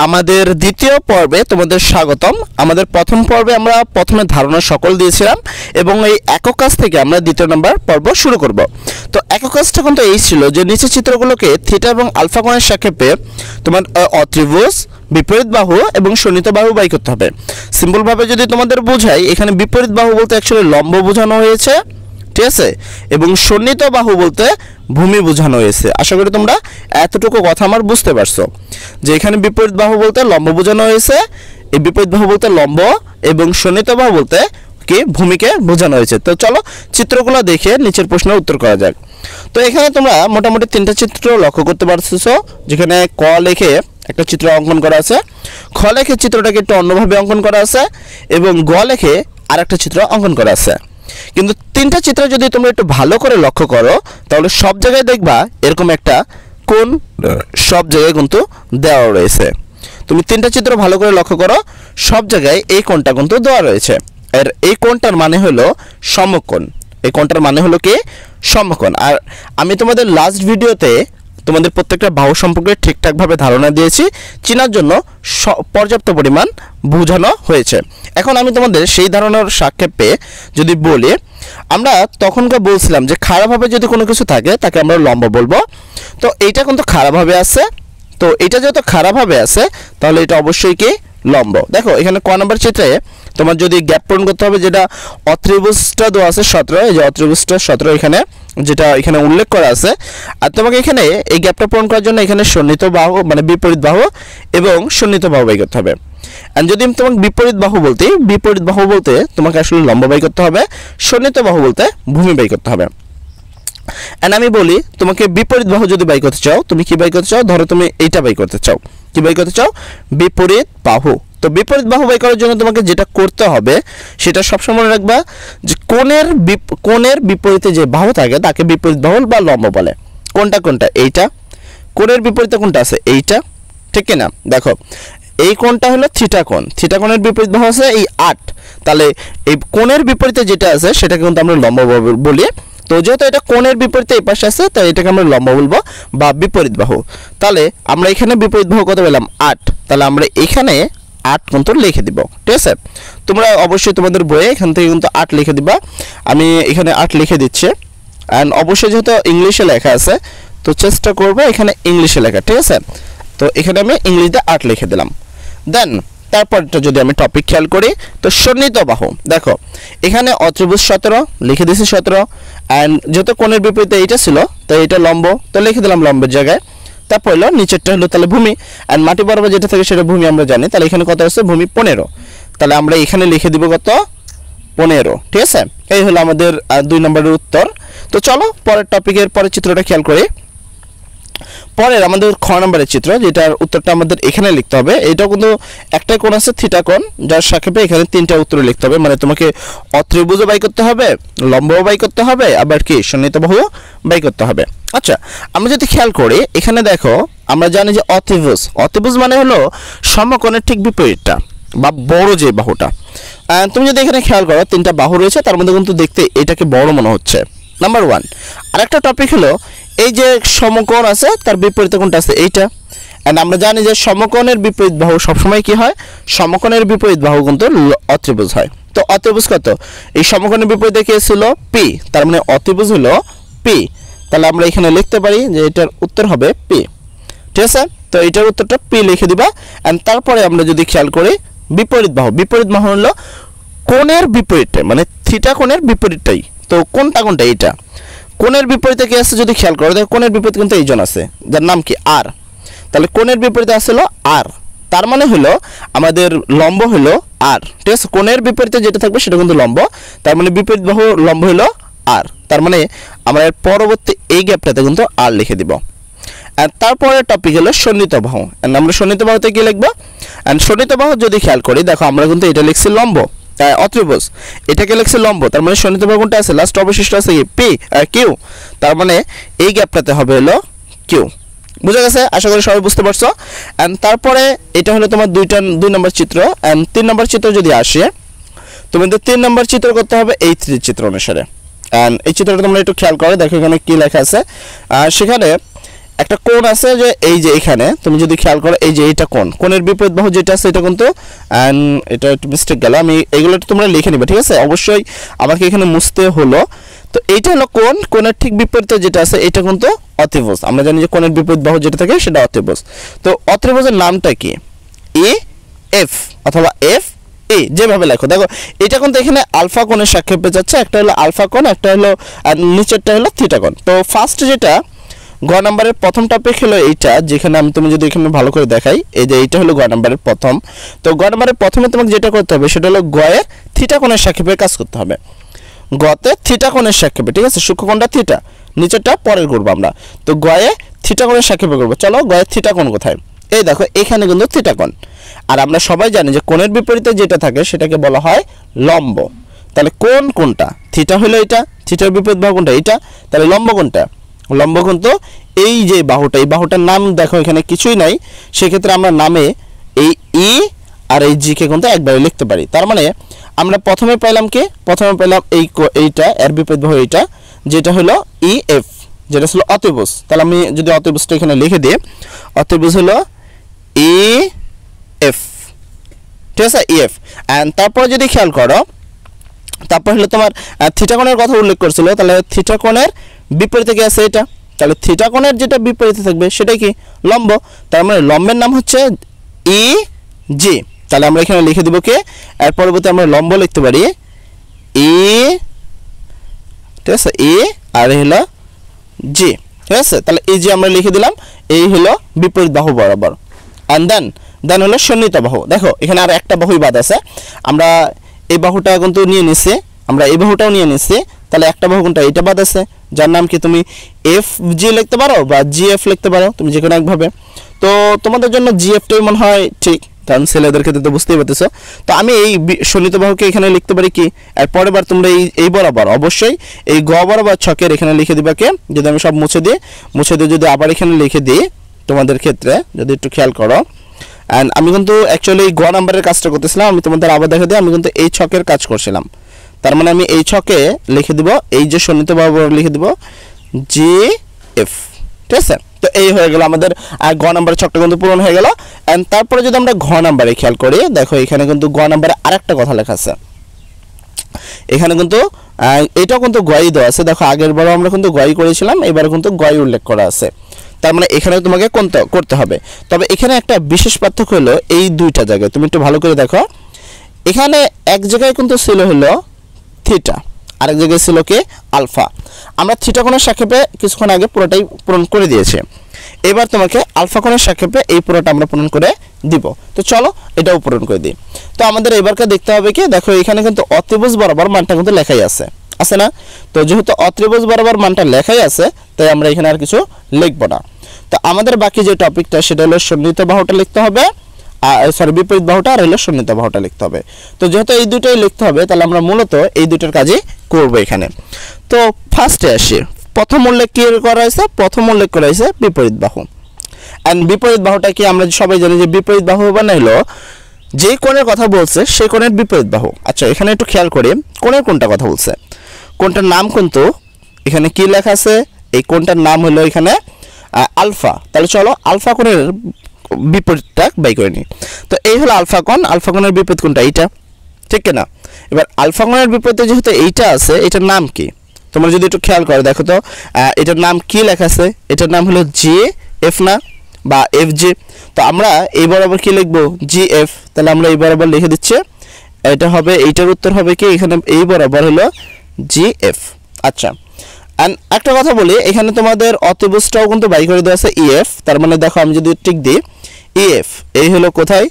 আমাদের দ্বিতীয় পর্বে তোমাদের স্বাগতম। আমাদের প্রথম পর্বে আমরা প্রথমে ধারণা সকল দিয়েছিলাম এবং এই একক কাজ থেকে আমরা দ্বিতীয় নম্বর পর্ব শুরু করব। তো একক কাজটা কিন্তু এই ছিল যে নিচের চিত্রগুলোকে থিটা এবং আলফা কোণের সাপেক্ষে তোমার অত্রিভুজ, বিপরীত বাহু এবং সন্নিহিত বাহু বাই করতে হবে। সিম্পলভাবে যদি তোমাদের বোঝাই, এখানে বিপরীত বাহু বলতে অ্যাকচুয়ালি লম্ব বোঝানো হয়েছে, ঠিক আছে, এবং সন্নিহিত বাহু বলতে ভূমি বোঝানো হয়েছে। আশা করি তোমরা এতটুকু কথা আমার বুঝতে পারছো যে এখানে বিপরীত বাহু বলতে লম্ব বোঝানো হয়েছে, এই বিপরীত বাহু বলতে লম্ব এবং সন্নিহিত বাহু বলতে কি ভূমিকে বোঝানো হয়েছে। তো চলো চিত্রগুলো দেখে নিচের প্রশ্নের উত্তর করা যাক। তো এখানে তোমরা মোটামুটি তিনটা চিত্র লক্ষ্য করতে পারছো, যেখানে ক লেখে একটা চিত্র অঙ্কন করা আছে, খ লেখে চিত্রটাকে একটু অন্যভাবে অঙ্কন করা আছে এবং গ লেখে আর একটা চিত্র অঙ্কন করা আছে। কিন্তু তিনটা চিত্র যদি তোমরা একটু ভালো করে লক্ষ্য করো তাহলে সব জায়গায় দেখবা এরকম একটা কোণ সব জায়গায় কিন্তু দেওয়া রয়েছে। তুমি তিনটা চিত্র ভালো করে লক্ষ্য করো, সব জায়গায় এই কোণটা কিন্তু দেওয়া রয়েছে। আর এই কোণটার মানে হলো সমকোণ। এই কোণটার মানে হলো কি সমকোণ। আর আমি তোমাদের লাস্ট ভিডিওতে তোমাদের প্রত্যেকটা বাহু সম্পর্কে ঠিকঠাকভাবে ধারণা দিয়েছি, চেনার জন্য পর্যাপ্ত পরিমাণ বোঝানো হয়েছে। এখন আমি তোমাদের সেই ধারণার সাক্ষেপে যদি বলি, আমরা তখনকার বলছিলাম যে খারাপভাবে যদি কোনো কিছু থাকে তাকে আমরা লম্ব বলবো। তো এইটা কিন্তু খারাপভাবে আছে, তো এটা যেহেতু খারাপভাবে আছে তাহলে এটা অবশ্যই কি লম্ব। দেখো এখানে ক নম্বর চিত্রে তোমার যদি গ্যাপ পূরণ করতে হবে, যেটা অত্রিভুজটা দেওয়া আছে 17, এই যে অত্রিভুজটা 17 এখানে যেটা এখানে উল্লেখ করা আছে। আর তোমাকে এখানে এই গ্যাপটা পূরণ করার জন্য এখানে সন্নিহিত বাহু মানে বিপরীত বাহু এবং সন্নিহিত বাহু বাই করতে হবে। আর যদি আমি তোমাকে বিপরীত বাহু বলতে তোমাকে আসলে লম্ব বাই করতে হবে, সন্নিহিত বাহু বলতে ভূমি বাই করতে হবে। এন্ড আমি বলি তোমাকে বিপরীত বাহু যদি বাই করতে চাও, তুমি কি বাই করতে চাও, ধরো তুমি এইটা বাই করতে চাও, কি বাই করতে চাও, বিপরীত বাহু। তো বিপরীত বাহু বাই করার জন্য তোমাকে যেটা করতে হবে সেটা সবসময় মনে রাখবা যে কোণের বিপরীতে যে বাহু থাকে তাকে বিপরীত বাহু বা লম্ব বলে। কোনটা এইটা, কোণের বিপরীতে কোনটা আছে এইটা, ঠিক না? দেখো এই কোণটা হলো থিটা কোণ, থিটা কোণের বিপরীত বাহু আছে এই 8, তাহলে এই কোণের বিপরীতে যেটা আছে সেটাকে কিন্তু আমরা লম্ব বলি। তো যেহেতু এটা কোণের বিপরীতে এই পাশে আছে তাই এটাকে আমরা লম্ব বলবো বা বিপরীত বাহু। তাহলে আমরা এখানে বিপরীত বাহু কত পেলাম 8, তাহলে আমরা এখানে 8 কিন্তু লিখে দিব, ঠিক আছে? তোমরা অবশ্যই তোমাদের বইয়ে এখান থেকে কিন্তু 8 লিখে দিবা। আমি এখানে 8 লিখে দিচ্ছি। অ্যান্ড অবশ্যই যেহেতু ইংলিশে লেখা আছে তো চেষ্টা করবো এখানে ইংলিশে লেখা, ঠিক আছে? তো এখানে আমি ইংলিশে 8 লিখে দিলাম। দেন তারপরটা যদি আমি টপিক খেয়াল করি, তো সন্নিহিত বাহু দেখো এখানে অত্রিভুজ 17 লিখে দিয়েছি 17, অ্যান্ড যেহেতু কোণের বিপরীতে এইটা ছিল তাই এটা লম্ব, তো লিখে দিলাম লম্বের জায়গায়। তারপর হলো নিচেরটা হলো তাহলে ভূমি, অ্যান্ড মাটি বরাবর যেটা থাকে সেটা ভূমি আমরা জানি, তাহলে এখানে কত আছে ভূমি 15, তাহলে আমরা এখানে লিখে দিব কত 15, ঠিক আছে? এই হলো আমাদের 2 নম্বরের উত্তর। তো চলো পরের টপিকের পরের চিত্রটা খেয়াল করি। পরের আমাদের খ নম্বরের চিত্র, যেটার উত্তরটা আমাদের এখানে লিখতে হবে। এটাও কিন্তু একটাই কোণ আছে থিটা কোণ, যার সাপেক্ষে এখানে 3টা উত্তর লিখতে হবে। মানে তোমাকে অত্রিভুজও বাই করতে হবে, লম্বও বাই করতে হবে, আবার কি সন্নিহিত বাহু বাই করতে হবে। আচ্ছা আমরা যদি খেয়াল করি এখানে দেখো আমরা জানি যে অত্রিভুজ মানে হলো সমকোণের ঠিক বিপরীতটা বা বড় যে বাহুটা। তুমি যদি এখানে খেয়াল করো 3টা বাহু রয়েছে, তার মধ্যে কিন্তু দেখতে এটাকে বড় মনে হচ্ছে, নাম্বার 1। আরেকটা টপিক হলো এই যে সমকোণ আছে তার বিপরীতে কোনটা আছে এইটা। এন্ড আমরা জানি যে সমকোণের বিপরীত বাহু সবসময় কি হয়, সমকোণের বিপরীত বাহু কিন্তু অত্রিভুজ হয়। তো অত্রিভুজ কত, এই সমকোণের বিপরীতে কি ছিল পি, তার মানে অত্রিভুজ হলো পি। তাহলে আমরা এখানে লিখতে পারি যে এটার উত্তর হবে পি, ঠিক আছে? তো এটার উত্তরটা পি লিখে দিবা। এন্ড তারপরে আমরা যদি খেয়াল করি বিপরীত বাহু হলো কোণের বিপরীতে, মানে থিটা কোণের বিপরীতটাই। তো কোনটা এইটা কোণের বিপরীতে কি আছে যদি খেয়াল করো, দেখো কোণের বিপরীতে কিন্তু এইজন আছে যার নাম কি আর, তাহলে কোণের বিপরীতে আসছিল আর, তার মানে হলো আমাদের লম্ব হলো আর, ঠিক আছে? কোণের বিপরীতে যেটা থাকবে সেটা কিন্তু লম্ব, তার মানে বিপরীত বাহু লম্ব হলো আর, তার মানে আমরা এর পরবর্তী এই গ্যাপটাতে কিন্তু আর লিখে দিব। আর তারপরে টপিক হলো সন্নিহিত বাহু। আমরা সন্নিহিত বাহুতে কি লিখবো, এন্ড সন্নিহিত বাহু যদি খেয়াল করি দেখো আমরা কিন্তু এটা লিখছি লম্ব, অত্রিভুজ, এটাকে লিখছে লম্ব, তার মানে সন্নিহিত বাহু কোনটা আছে লাস্ট অবশিষ্ট আছে পি কিউ, তার মানে এই গ্যাপটাতে হবে হলো কিউ। বুঝা গেছে? আশা করি সবাই বুঝতে পারছো। এন্ড তারপরে এটা হলো তোমার 2 নম্বর চিত্র। এন্ড 3 নম্বর চিত্র যদি আসে তোমাদের 3 নম্বর চিত্র করতে হবে এই চিত্র অনুসারে। এন্ড এই চিত্রটা তোমরা একটু খেয়াল করো, দেখো এখানে কি লেখা আছে। সেখানে একটা কোণ আছে যে এই যে এখানে তুমি যদি খেয়াল করো এই যে এটা কোণ, কোণের বিপরীত বাহু যেটা আছে এটা কিন্তু এটা একটু মিস্টেক গেল, আমি এগুলো তোমরা লিখে নিবে, ঠিক আছে? অবশ্যই আমাকে এখানে মুছতে হলো। তো এইটা হলো কোণ, কোণের ঠিক বিপরীতে যেটা আছে এটা কিন্তু অতিভুজ। আমরা জানি যে কোণের বিপরীত বাহু যেটা থাকে সেটা অতিভুজ। তো অতিভুজের নামটা কি? এ এফ অথবা এফ এ, যেভাবে লেখো। দেখো এটা কিন্তু এখানে আলফা কোণের সাপেক্ষে যাচ্ছে, একটা হলো আলফা কোণ, একটা হলো আর নিচেরটা হলো থিটা কোণ। তো ফার্স্ট যেটা গ নাম্বারের প্রথম টপিক হলো এইটা, যেখানে আমি তুমি যদি এখানে ভালো করে দেখাই এই যে এইটা হলো গ নাম্বারের প্রথম। তো গ নাম্বারের প্রথমে তোমাকে যেটা করতে হবে সেটা হলো গয়ের থিটা কোণের সাপেক্ষে কাজ করতে হবে, গতে থিটা কোণের সাপেক্ষে, ঠিক আছে? সূক্ষ্মকোণটা থিটা, নিচেরটা পরের করবো আমরা। তো গয়ে থিটা কোণের সাপেক্ষে করবো। চলো গয়ের থিটা কোণ কোথায়? এই দেখো এখানে কিন্তু থিটা কোণ। আর আমরা সবাই জানি যে কোণের বিপরীতে যেটা থাকে সেটাকে বলা হয় লম্ব। তাহলে কোণ কোনটা? থিটা হলো এটা, থিটার বিপরীত বাহু কোনটা? এটা। তাহলে লম্ব কোনটা? লম্ব কিন্তু এই যে বাহুটা, এই বাহুটার নাম দেখো এখানে কিছুই নাই, সেক্ষেত্রে আমরা নামে এই ই আর এই জি কে কিন্তু একবারে লিখতে পারি। তার মানে আমরা প্রথমে পেলাম কি? প্রথমে পেলাম এইটা, এর বিপরীত বাহু এইটা, যেটা হলো ই এফ, যেটা ছিল অতিভুজ। তাহলে আমি যদি অতিভুজটা এখানে লিখে দিই, অতিভুজ হলো ই এফ, ঠিক আছে? E F. অ্যান্ড তারপরে যদি খেয়াল করো, তারপর হলো তোমার থিটা কোণের কথা উল্লেখ করছিল, তাহলে থিটা কোণের বিপরীতে কি আছে? এটা। তাহলে থিটা কোণের যেটা বিপরীতে থাকবে সেটাই কি? লম্ব। তার মানে লম্বের নাম হচ্ছে ই জি। তাহলে আমরা এখানে লিখে দিব কি? এর পরবর্তী আমরা লম্ব লিখতে পারি ই, ঠিক আছে? ই আর হলো জি, ঠিক আছে? তাহলে এই যে আমরা লিখে দিলাম, এই হলো বিপরীত বাহু বরাবর। অ্যান্ড দেন হলো সন্নিহিত বাহু। দেখো এখানে আর একটা বাহুই বাদ আছে, আমরা এই বাহুটা কিন্তু নিয়ে নিছি, আমরা এই বাহুটাও নিয়ে নিছি, তাহলে একটা বাহু কোনটা? এটা বাদ আছে, যার নাম কি? তুমি এফ জি লিখতে পারো বা জি এফ লিখতে পারো, তুমি যে কোনো একভাবে। তো তোমাদের জন্য জি এফটাই মনে হয় ঠিক, কারণ ছেলেদের ক্ষেত্রে তো বুঝতেই পারতেছো। তো আমি এই সন্নিহিত বাহুকে এখানে লিখতে পারি কি? এর পরের বার তোমরা এই বরাবর অবশ্যই এই গ বরাবর ছকের এখানে লিখে দিবা কে? যদি আমি সব মুছে দিয়ে যদি আবার এখানে লিখে দিই তোমাদের ক্ষেত্রে, যদি একটু খেয়াল করো। অ্যান্ড আমি কিন্তু অ্যাকচুয়ালি গ নাম্বারের কাজটা করতেছিলাম, আমি তোমাদের আবার দেখে দিই, আমি কিন্তু এই ছকের কাজ করছিলাম। তার মানে আমি এই ছকে লিখে দিব এই যে সন্নিহিত বাহু লিখে দিব জি এফ, ঠিক আছে? তো এই হয়ে গেল আমাদের গ নাম্বারের ছকটা কিন্তু পূরণ হয়ে গেল। অ্যান্ড তারপরে যদি আমরা ঘ নাম্বারে খেয়াল করি, দেখো এখানে কিন্তু গ নাম্বারে আরেকটা কথা লেখা আছে, এখানে কিন্তু এটাও কিন্তু গই দেওয়া আছে। দেখো আগের বারও আমরা কিন্তু গই করেছিলাম, এবারে কিন্তু গই উল্লেখ করা আছে। তার মানে এখানে তোমাকে কোনটা করতে হবে। তবে এখানে একটা বিশেষ পার্থক্য হলো এই দুইটা জায়গায়, তুমি একটু ভালো করে দেখো, এখানে এক জায়গায় কিন্তু ছিল হলো থিটা, আরেক জায়গায় ছিল কি? আলফা। আমরা থিটা কোণের সাপেক্ষে কিছুক্ষণ আগে পুরোটাই পূরণ করে দিয়েছি, এবার তোমাকে আলফা কোণের সাপেক্ষে এই পুরোটা আমরা পূরণ করে দিব। তো চলো এটাও পূরণ করে দিই। তো আমাদের এবারকে দেখতে হবে কি? দেখো এখানে কিন্তু অত্রিভুজ বরাবর মানটা কিন্তু লেখাই আছে না? তো যেহেতু অত্রিভুজ বরাবর মানটা লেখাই আছে, তাই আমরা এখানে আর কিছু লিখবো না। তো আমাদের বাকি যে টপিকটা সেটা হলো সন্নিহিত বাহুটা লিখতে হবে, বিপরীত বাহুটা আর হলো সন্নিহিত বাহুটা লিখতে হবে। তো যেহেতু এই দুটোই লিখতে হবে, তাহলে আমরা মূলত এই দুটোর কাজই করব এখানে। তো ফার্স্টে আসি, প্রথম উল্লেখ কি করা হয়েছে? প্রথম উল্লেখ করা হয়েছে বিপরীত বাহু। অ্যান্ড বিপরীত বাহুটা কি? আমরা সবাই জানি যে বিপরীত বাহু মানে হলো যে কোণের কথা বলছে সেই কোণের বিপরীত বাহু। আচ্ছা এখানে একটু খেয়াল করি কোণের কোনটা কথা বলছে, কোণটার নাম কিন্তু এখানে কি লেখা আছে? এই কোণটার নাম হলো এখানে আলফা। তাহলে চলো আলফা কোণের বিপরীতটা বাই করে নিই। তো এই হলো আলফা কোণ, আলফা কোণের বিপরীত কোণটা এইটা, ঠিক না? এবার আলফা কোণের বিপরীতে যেহেতু এইটা আছে, এটার নাম কি? তোমরা যদি একটু খেয়াল করো দেখো তো এটার নাম কি লেখা আছে? এটার নাম হলো জি এফ না, বা এফ জি। তো আমরা এই বরাবর কি লিখবো? জি এফ। তাহলে আমরা এই বরাবর লিখে দিচ্ছি, এটা হবে, এইটার উত্তর হবে কি? এখানে এই বরাবর হলো জি এফ। আচ্ছা একটা কথা বলি, এখানে তোমাদের অতিভুজটাও কিন্তু বাই করে দেওয়া আছে ইএফ। তার মানে দেখো আমি যদি টিক দিই ইএফ, এই হলো কোথায়?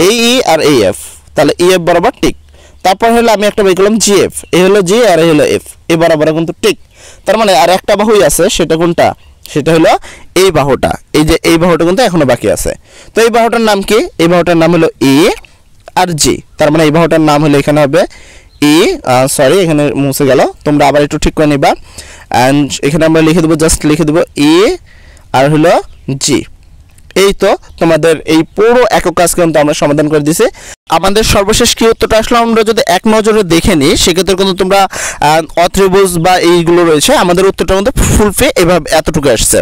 এই ই আর এই এফ, তাহলে ইএফ বরাবর টিক। তারপর হলো আমি একটা বাই করলাম জিএফ, এই হলো জি আর এই হলো এফ, এই বরাবর কিন্তু টিক। তার মানে আর একটা বাহুই আছে, সেটা কোনটা? সেটা হলো এই বাহুটা, এই যে এই বাহুটা কিন্তু এখনো বাকি আছে। তো এই বাহুটার নাম কি? এই বাহুটার নাম হলো ই আর জি। তার মানে এই বাহুটার নাম হলো এখানে হবে ই, সরি এখানে মুছে গেল, তোমরা আবার একটু ঠিক করে নিবা। অ্যান্ড এখানে আমরা লিখে দেবো, জাস্ট লিখে দেবো ই আর হলো জি, এই তো তোমাদের এই পুরো একক কাজ কিন্তু আমরা সমাধান করে দিয়েছি। আমাদের সর্বশেষ কি উত্তরটা আসলে আমরা যদি এক নজরে দেখে নিই সেক্ষেত্রে কিন্তু তোমরা অত্রিভুজ বা এইগুলো রয়েছে, আমাদের উত্তরটা কিন্তু ফুলফে এভাবে এতটুকু আসছে।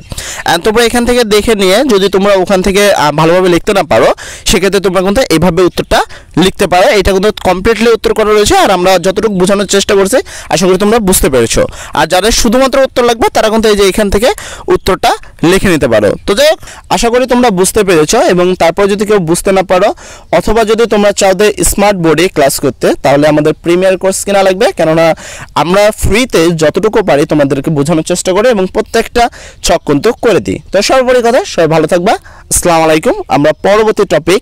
তোমরা এখান থেকে দেখে নিয়ে যদি তোমরা ওখান থেকে ভালোভাবে লিখতে না পারো সেক্ষেত্রে তোমরা কিন্তু এইভাবে উত্তরটা লিখতে পারো। এটা কিন্তু কমপ্লিটলি উত্তর করা রয়েছে, আর আমরা যতটুকু বোঝানোর চেষ্টা করছি আশা করি তোমরা বুঝতে পেরেছো। আর যাদের শুধুমাত্র উত্তর লাগবে তারা কিন্তু এই যে এখান থেকে উত্তরটা লিখে নিতে পারো। তো যাই হোক, আশা করি তোমরা বুঝতে পেরেছো। এবং তারপর যদি কেউ বুঝতে না পারো অথবা যদি তোমরা চাও যে স্মার্ট বোর্ডে ক্লাস করতে, তাহলে আমাদের প্রিমিয়ার কোর্স কেনা লাগবে, কেননা আমরা ফ্রিতে যতটুকু পারি তোমাদেরকে বোঝানোর চেষ্টা করি এবং প্রত্যেকটা ছক কিন্তু করে দিই। তো সর্বোপরি কথা, সবাই ভালো থাকবা। আসসালামু আলাইকুম। আমরা পরবর্তী টপিক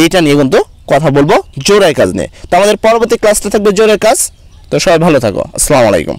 এইটা নিয়ে কিন্তু কথা বলবো, জোড়ায় কাজ নিয়ে। তো আমাদের পরবর্তী ক্লাসটা থাকবে জোড়ায় কাজ। তো সবাই ভালো থাকো। আসসালামু আলাইকুম।